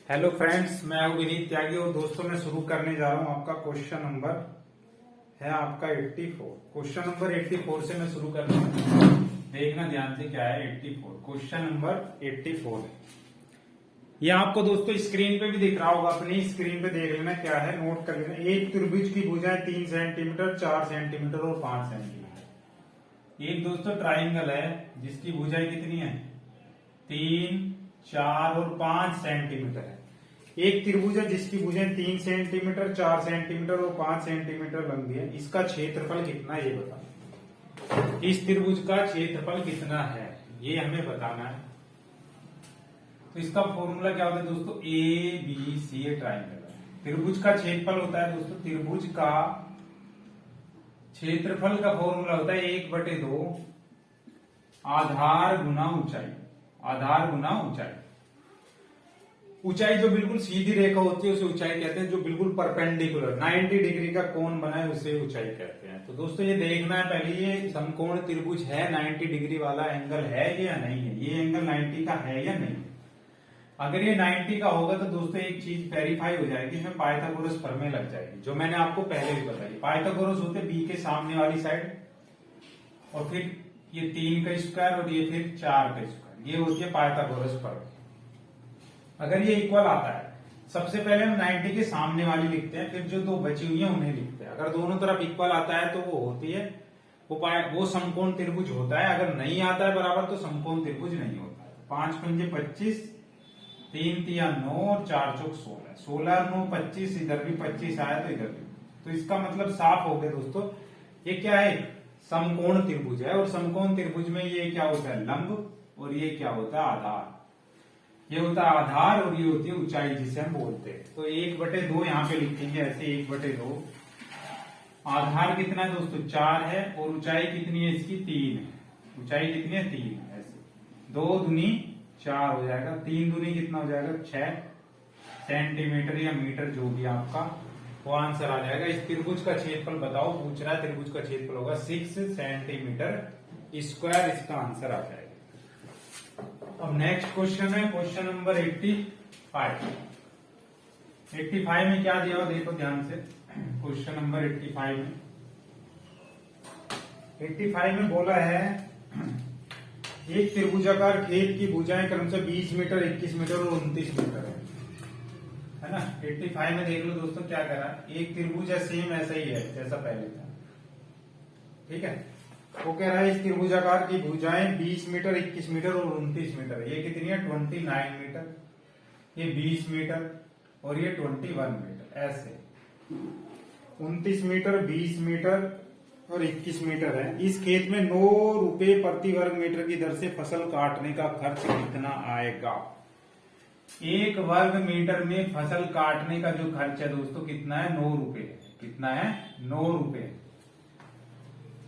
Hello friends, मैं हूं विनीत त्यागी और दोस्तों मैं शुरू करने जा रहा हूं। आपका क्वेश्चन नंबर है आपका 84। क्वेश्चन नंबर 84 से मैं शुरू कर रहा हूं। देखना ध्यान से क्या है 84। क्वेश्चन नंबर 84 है। ये आपको दोस्तों स्क्रीन पे भी दिख रहा होगा, अपनी स्क्रीन पे देख लेना क्या है, नोट कर लेना। एक त्रिभुज की भुजाएं 3 सेंटीमीटर, 4 सेंटीमीटर और 5 सेंटीमीटर। एक दोस्तों ट्राइंगल है जिसकी भुजाएं कितनी है, 3, 4 और 5 सेंटीमीटर है। एक त्रिभुज है जिसकी भुजाएं 3 सेंटीमीटर, 4 सेंटीमीटर और 5 सेंटीमीटर लंबी है। इसका क्षेत्रफल कितना है ये बताना। इस त्रिभुज का क्षेत्रफल कितना है ये हमें बताना है। तो इसका फॉर्मूला क्या होता है दोस्तों, ए बी सी ट्राइंगल है। त्रिभुज का क्षेत्रफल होता है दोस्तों, त्रिभुज का क्षेत्रफल का फॉर्मूला होता है 1/2 आधार गुना ऊंचाई। आधार गुना ऊंचाई। ऊंचाई जो बिल्कुल सीधी रेखा होती है उसे ऊंचाई कहते हैं। जो बिल्कुल परपेंडिकुलर 90 डिग्री का कोण बनाए उसे ऊंचाई कहते हैं। तो दोस्तों ये देखना है पहले, ये समकोण त्रिभुज है, 90 डिग्री वाला एंगल है या नहीं है। ये एंगल 90 का है या नहीं। अगर ये 90 का होगा तो दोस्तों एक चीज वेरीफाई हो जाएगी, इसमें पाइथागोरस प्रमेय लग जाएगी, जो मैंने आपको पहले भी बताई। पाइथागोरस होते बी के सामने वाली साइड, और फिर ये 3 का स्क्वायर और ये फिर 4 का स्क्वायर, ये होती है पाइथागोरस प्रमेय। अगर ये इक्वल आता है, सबसे पहले हम 90 के सामने वाली लिखते हैं, फिर जो दो बची हुई है उन्हें लिखते हैं। अगर दोनों तरफ इक्वल आता है तो वो होती है वो समकोण त्रिभुज होता है। अगर नहीं आता है बराबर तो समकोण त्रिभुज नहीं होता है। 5 पंजे 25, 3 तिया 9 और 4 चौक 16। 16 9 25, इधर भी 25 आया तो इधर भी। तो इसका मतलब साफ हो गया दोस्तों, ये क्या है, समकोण त्रिभुज है। और समकोण त्रिभुज में ये क्या होता है, लंब, और ये क्या होता है, आधार। ये होता है आधार और ये होती है ऊंचाई जिसे हम बोलते हैं। तो 1/2 यहाँ पे लिखेंगे ऐसे, 1/2। आधार कितना है दोस्तों, 4 है, और ऊंचाई कितनी है इसकी, 3 है। ऊंचाई कितनी है, 3 है। ऐसे 2 दूनी 4 हो जाएगा, 3 दूनी कितना हो जाएगा, 6 सेंटीमीटर या मीटर, जो भी आपका वो आंसर आ जाएगा। इस त्रिभुज का क्षेत्रफल बताओ, पूछ रहा है। त्रिभुज का क्षेत्रफल होगा 6 सेंटीमीटर स्क्वायर, इसका आंसर आ जाएगा। अब नेक्स्ट क्वेश्चन है क्वेश्चन नंबर 85। 85 में क्या दिया हो देखो ध्यान से। क्वेश्चन नंबर 85 में बोला है एक त्रिभुजाकार खेत की भुजाएं क्रमशः 20 मीटर, 21 मीटर और 29 मीटर है ना। 85 में देख लो दोस्तों क्या करा, एक त्रिभुज है, सेम ऐसा ही है जैसा पहले था, ठीक है। वो कह रहा है इस त्रिभुजाकार की भुजाएं 20 मीटर, 21 मीटर और 29 मीटर। ये कितनी है, 29 मीटर, ये 20 मीटर और ये 21 मीटर। ऐसे 29 मीटर, 20 मीटर और 21 मीटर है। इस खेत में 9 रुपए प्रति वर्ग मीटर की दर से फसल काटने का खर्च कितना आएगा। 1 वर्ग मीटर में फसल काटने का जो खर्च है दोस्तों कितना है, 9 रुपए। कितना है, 9 रुपए।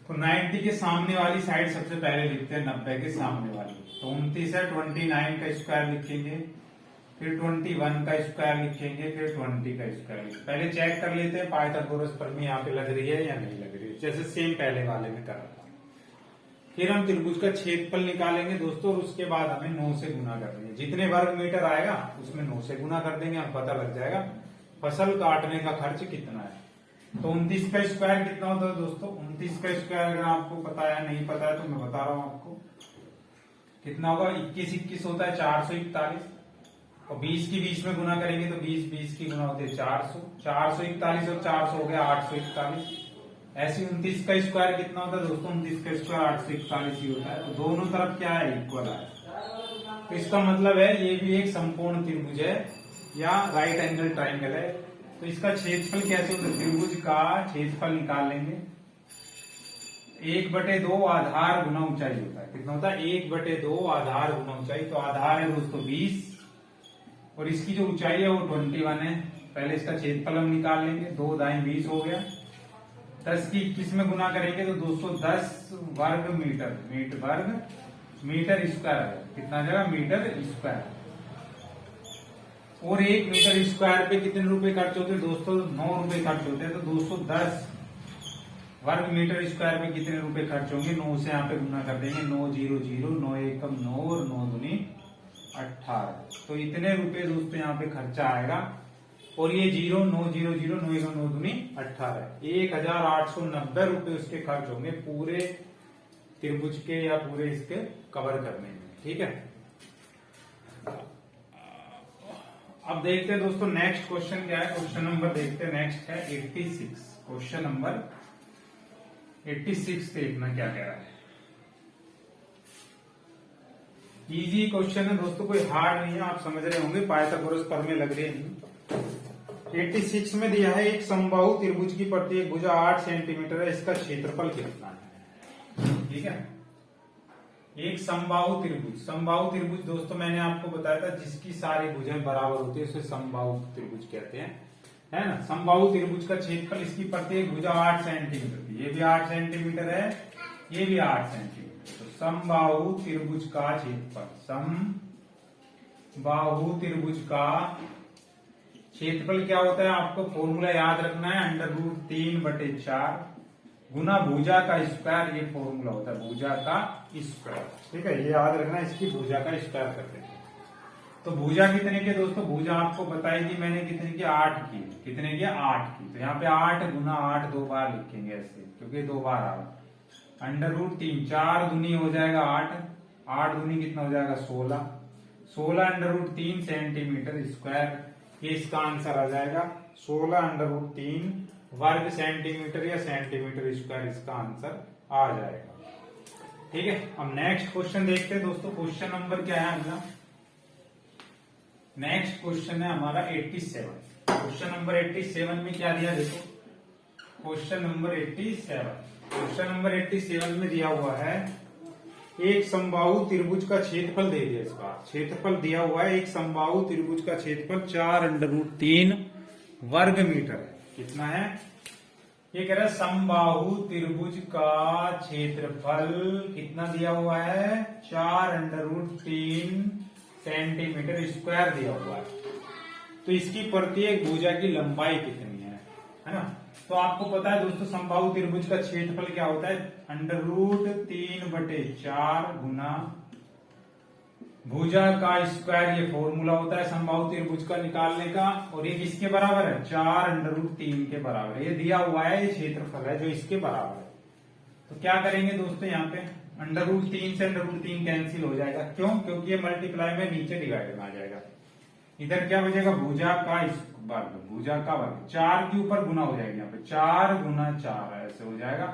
तो 90 के सामने वाली साइड सबसे पहले लिखते हैं, 90 के सामने वाली। तो 29 है, 29 का स्क्वायर लिखेंगे, फिर 21 का स्क्वायर लिखेंगे, फिर 20 का स्क्वायर लिखेंगे। पहले चेक कर लेते हैं पाइथागोरस प्रमेय यहाँ पे लग रही है या नहीं लग रही है, जैसे सेम पहले वाले में करा था। फिर हम त्रिभुज का क्षेत्रफल निकालेंगे दोस्तों, और उसके बाद हमें 9 से गुना कर देंगे। जितने वर्ग मीटर आएगा उसमें 9 से गुना कर देंगे, हमें पता लग जाएगा फसल काटने का खर्च कितना है। तो 29 का स्क्वायर कितना होता है दोस्तों, 29 का स्क्वायर अगर आपको पता है, नहीं पता है तो मैं बता रहा हूं आपको कितना होगा। 21 होता है 441, और 20 की 20 में गुना करेंगे तो 20 की गुना होती है 400। 441 और 400 हो गया 841। ऐसे 29 का स्क्वायर कितना होता है दोस्तों, 29 का स्क्वायर 841 ही होता है। तो दोनों तरफ क्या है, इक्वल है। तो इसका मतलब है ये भी एक समकोण त्रिभुज है या राइट एंगल ट्राइंगल है। तो इसका क्षेत्रफल कैसे होता है, त्रिभुज का क्षेत्रफल निकाल लेंगे। 1/2 आधार गुना ऊंचाई होता है। कितना होता है, 1/2 आधार गुना ऊंचाई। तो आधार है दोस्तों 20, और इसकी जो ऊंचाई है वो 21 है। पहले इसका क्षेत्रफल हम निकाल लेंगे, 2 दाएं 20 हो गया। 10 की 21 में गुना करेंगे तो 210 वर्ग मीटर, मीटर स्क्वायर। कितना जगह, मीटर स्क्वायर। और 1 मीटर स्क्वायर पे कितने रुपए खर्च होते हैं दोस्तों, 9 रुपए खर्च होते हैं। तो 210 वर्ग मीटर स्क्वायर पे कितने रुपए खर्च होंगे, 9 से यहाँ पे गुना कर देंगे। 9 0 0, 9 1 9 और 9 दूनी 18। तो इतने रुपए दोस्तों यहाँ पे खर्चा आएगा। और ये 0 9 0 0 9 1 9 दूनी 18, 1890 रुपए उसके खर्च होंगे पूरे त्रिभुज के या पूरे इसके कवर करने में। ठीक है, अब देखते हैं दोस्तों नेक्स्ट क्वेश्चन क्या है। क्वेश्चन नंबर देखते हैं, नेक्स्ट है 86। क्वेश्चन नंबर 86 देखना क्या कह रहा है। इजी क्वेश्चन है दोस्तों, कोई हार्ड नहीं है, आप समझ रहे होंगे, पाइथागोरस प्रमेय लग रहे हैं। 86 में दिया है एक समबाहु त्रिभुज की प्रत्येक भुजा 8 सेंटीमीटर है, इसका क्षेत्रफल कितना है। ठीक है, एक समबाहु त्रिभुज दोस्तों मैंने आपको बताया था जिसकी सारी भुजाएं बराबर होती है उसे समबाहु त्रिभुज कहते हैं, है ना। समबाहु त्रिभुज का क्षेत्रफल, इसकी प्रत्येक भुजा 8 सेंटीमीटर थी, ये भी 8 सेंटीमीटर है, ये भी 8 सेंटीमीटर। तो समबाहु त्रिभुज का क्षेत्रफल, समबाहु त्रिभुज का क्षेत्रफल क्या होता है, आपको फॉर्मूला याद रखना है, √3/4 गुना भुजा का स्क्वायर, ये फॉर्मूला होता है भुजा का स्क्वायर। ठीक है, ये याद रखना, इसकी भुजा का स्क्वायर करते हैं। तो भुजा कितने की दोस्तों, भुजा आपको बताई थी मैंने कितने की, 8 की। कितने की, 8 की। तो यहाँ पे 8 गुना 8 दो बार लिखेंगे ऐसे, क्योंकि दो बार आ रहा। √3, 4 दूनी हो जाएगा 8, 8 दूनी कितना हो जाएगा 16, 16 √3 सेंटीमीटर स्क्वायर, ये इसका आंसर आ जाएगा। 16 √3 वर्ग सेंटीमीटर या सेंटीमीटर स्क्वायर इसका आंसर आ जाएगा। ठीक है, अब नेक्स्ट क्वेश्चन देखते हैं दोस्तों। क्वेश्चन नंबर क्या है हमारा, नेक्स्ट क्वेश्चन है हमारा 87। क्वेश्चन नंबर 87 में क्या दिया देखो, क्वेश्चन नंबर 87 में दिया हुआ है एक समबाहु त्रिभुज का क्षेत्रफल दे दिया। इस बार क्षेत्रफल दिया हुआ है, एक समबाहु त्रिभुज का क्षेत्रफल 4 √3 वर्ग मीटर है। कितना है, ये कह रहा है समबाहु त्रिभुज का क्षेत्रफल कितना दिया हुआ है, 4 √3 सेंटीमीटर स्क्वायर दिया हुआ है। तो इसकी प्रत्येक भुजा की लंबाई कितनी है ना। तो आपको पता है दोस्तों समबाहु त्रिभुज का क्षेत्रफल क्या होता है, √3/4 गुना भुजा का स्क्वायर, ये फॉर्मूला होता है समबाहु त्रिभुज का निकालने का। और ये किसके बराबर है, 4 √3 के बराबर है। ये दिया हुआ है, ये क्षेत्रफल है जो इसके बराबर है। तो क्या करेंगे दोस्तों, यहाँ पे √3 से √3 कैंसिल हो जाएगा। क्यों, क्योंकि ये मल्टीप्लाई में नीचे डिवाइड में आ जाएगा। इधर क्या बचेगा, भुजा का वर्ग, भुजा का वर्ग 4 के ऊपर गुना हो जाएगी, यहाँ पे 4 गुना 4 ऐसे हो जाएगा।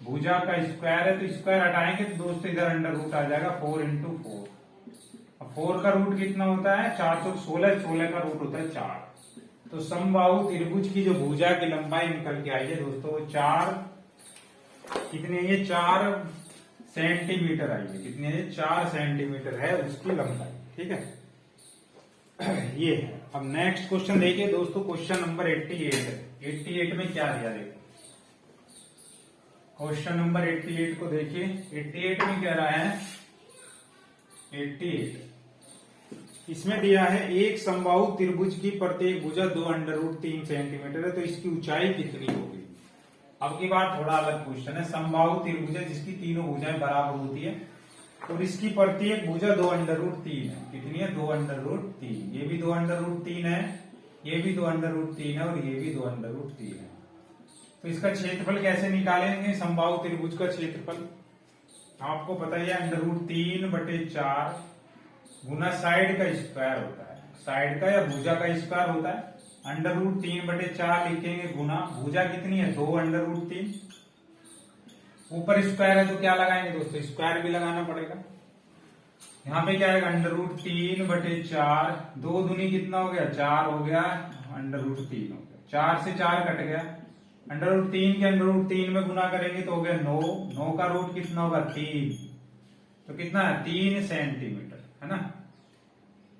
भुजा का स्क्वायर है तो स्क्वायर हटाएंगे तो दोस्तों इधर √ आ जाएगा 4 × 4। 4 का रूट कितना होता है, 4 तो 16, 16 का रूट होता है 4। तो समबाहु त्रिभुज की जो भुजा की लंबाई निकल के आई है दोस्तों 4 कितने, ये 4 सेंटीमीटर आई है। कितने, 4 सेंटीमीटर है उसकी लंबाई। ठीक है, ये है। अब नेक्स्ट क्वेश्चन देखिए दोस्तों, क्वेश्चन नंबर 88 है। 88 में क्या दिया देखो, क्वेश्चन नंबर 88 को देखिए। 88 में कह रहा है, 88 इसमें दिया है एक समबाहु त्रिभुज की प्रत्येक भुजा 2 √3 सेंटीमीटर है, तो इसकी ऊंचाई कितनी होगी। अब की बार थोड़ा अलग क्वेश्चन है, समबाहु त्रिभुज है जिसकी तीनों भुजाएं बराबर होती है और इसकी प्रत्येक भुजा 2 √3 है। कितनी है, 2 √3। ये भी 2 √3 है, ये भी 2 √3 है और ये भी 2 √3 है। तो इसका क्षेत्रफल कैसे निकालेंगे, समबाहु त्रिभुज का क्षेत्रफल आपको पता है √3/4 गुना साइड का स्क्वायर होता है, साइड का या भुजा का स्क्वायर होता है। √3/4 लिखेंगे गुना भुजा कितनी है, 2 √3। ऊपर स्क्वायर है तो क्या लगाएंगे दोस्तों, स्क्वायर भी लगाना पड़ेगा। यहाँ पे क्या है, √3/4, 2 दूनी कितना हो गया, 4 हो गया, √3 हो गया, 4 से 4 कट गया। √3 के √3 में गुना करेंगे तो हो गया 9, 9 का रूट कितना होगा 3, तो कितना है 3 सेंटीमीटर, है ना।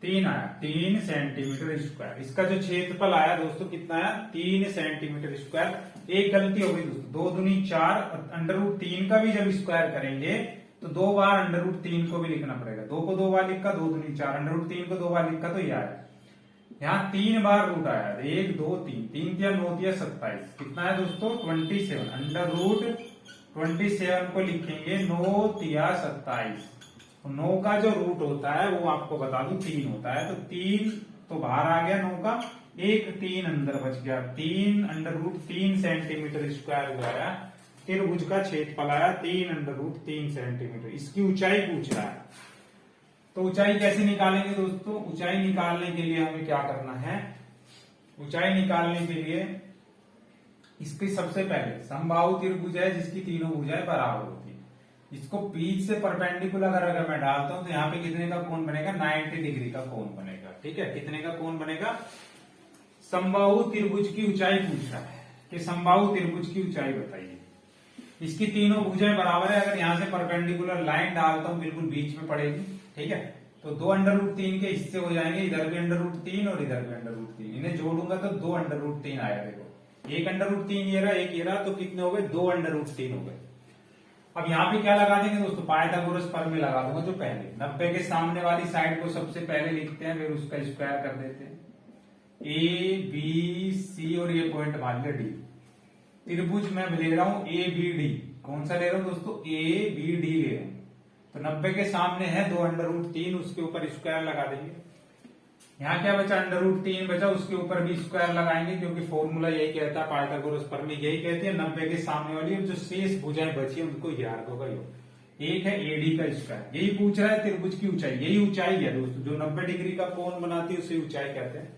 3 आया, 3 सेंटीमीटर स्क्वायर। इसका जो क्षेत्रफल आया दोस्तों कितना आया, 3 सेंटीमीटर स्क्वायर। एक गलती हो गई दोस्तों, 2 दूनी 4, √3 का भी जब स्क्वायर करेंगे तो 2 बार √3 को भी लिखना पड़ेगा। 2 को 2 बार लिखा, 2 दूनी 4, √3 को 2 बार लिखा तो ये आया। यहाँ 3 बार रूट आया, 1 2 3, 3 × 9 = 27। कितना है दोस्तों, 27। √27 को लिखेंगे 9 × 27, 9 का जो रूट होता है वो आपको बता दूं 3 होता है, तो 3 तो बाहर आ गया 9 का, एक 3 अंदर बच गया, 3 अंडर रूट 3 सेंटीमीटर स्क्वायर जो आया त्रिभुज का क्षेत्रफल आया 3 अंडर रूट 3 सेंटीमीटर। इसकी ऊंचाई पूछ रहा है, तो ऊंचाई कैसे निकालेंगे दोस्तों? ऊंचाई निकालने के लिए हमें क्या करना है? ऊंचाई निकालने के लिए इसके सबसे पहले समबाहु त्रिभुज है जिसकी तीनों भुजाएं बराबर होती है, इसको बीच से परपेंडिकुलर अगर मैं डालता हूं तो यहाँ पे कितने का कोण बनेगा? 90 डिग्री का कोण बनेगा। ठीक है, कितने का कोण बनेगा? समबाहु त्रिभुज की ऊंचाई पूछ रहा है कि समबाहु त्रिभुज की ऊंचाई बताइए। इसकी तीनों भुजाएं बराबर है, अगर यहाँ से परपेंडिकुलर लाइन डालता हूँ बिल्कुल बीच में पड़ेगी। ठीक है, तो 2 अंडर रूट 3 के हिस्से हो जाएंगे, इधर भी अंडर रूट 3 और इधर भी अंडर रूट 3, इन्हें जोड़ूंगा तो 2 अंडर रूट 3 आया। देखो, एक अंडर रूट 3 ये रहा, एक ये रहा, तो कितने हो गए? 2 अंडर रूट 3 हो गए। अब यहाँ पे क्या लगा देंगे दोस्तों? पाइथागोरस प्रमेय लगा दूंगा। जो पहले 90 के सामने वाली साइड को सबसे पहले लिखते हैं, फिर उसका स्क्वायर कर देते हैं। ए बी सी और ये पॉइंट मान लिया डी, त्रिभुज में ले रहा हूं ए बी डी। कौन सा ले रहा हूं दोस्तों? ए बी डी ले रहा हूं। तो 90 के सामने है 2 अंडर रूट 3, उसके ऊपर स्क्वायर लगा देंगे। यहाँ क्या बचा? अंडर रूट 3 बचा, उसके ऊपर भी स्क्वायर लगाएंगे, क्योंकि फॉर्मूला यही कहता है, पाइथागोरस प्रमेय यही कहती है 90 के सामने वाली जो शेष भुजाएं बची है उनको याद होगा। एक है एडी का स्क्वायर, यही पूछ रहा है त्रिभुज की ऊंचाई, यही ऊंचाई है दोस्तों, जो 90 डिग्री का कोण बनाती है उसे ऊंचाई कहते हैं।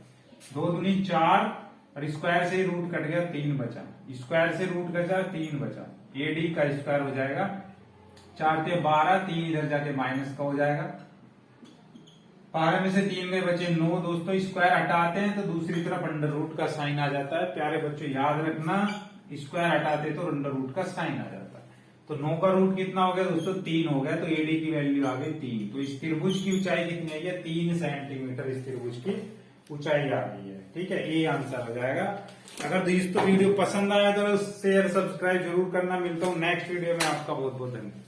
2 दूनी 4 और स्क्वायर से रूट कट गया, 3 बचा, स्क्वायर से रूट कटा 3 बचा, एडी का स्क्वायर हो जाएगा 4 से 12, 3 इधर जाके माइनस का हो जाएगा, 12 में से 3 में बचे 9 दोस्तों। स्क्वायर हटाते हैं तो दूसरी तरफ अंडर रूट का साइन आ जाता है। प्यारे बच्चों याद रखना, स्क्वायर हटाते तो अंडर रूट का साइन आ जाता है। तो 9 का रूट कितना हो गया दोस्तों? 3 हो गया, तो एडी की वैल्यू आ गई 3। तो इस त्रिभुज की ऊंचाई कितनी आई है? 3 सेंटीमीटर इस त्रिभुज की ऊंचाई आ गई है। ठीक है, ये आंसर हो जाएगा। अगर दोस्तों वीडियो पसंद आया तो शेयर सब्सक्राइब जरूर करना। मिलता हूँ नेक्स्ट वीडियो में, आपका बहुत बहुत धन्यवाद।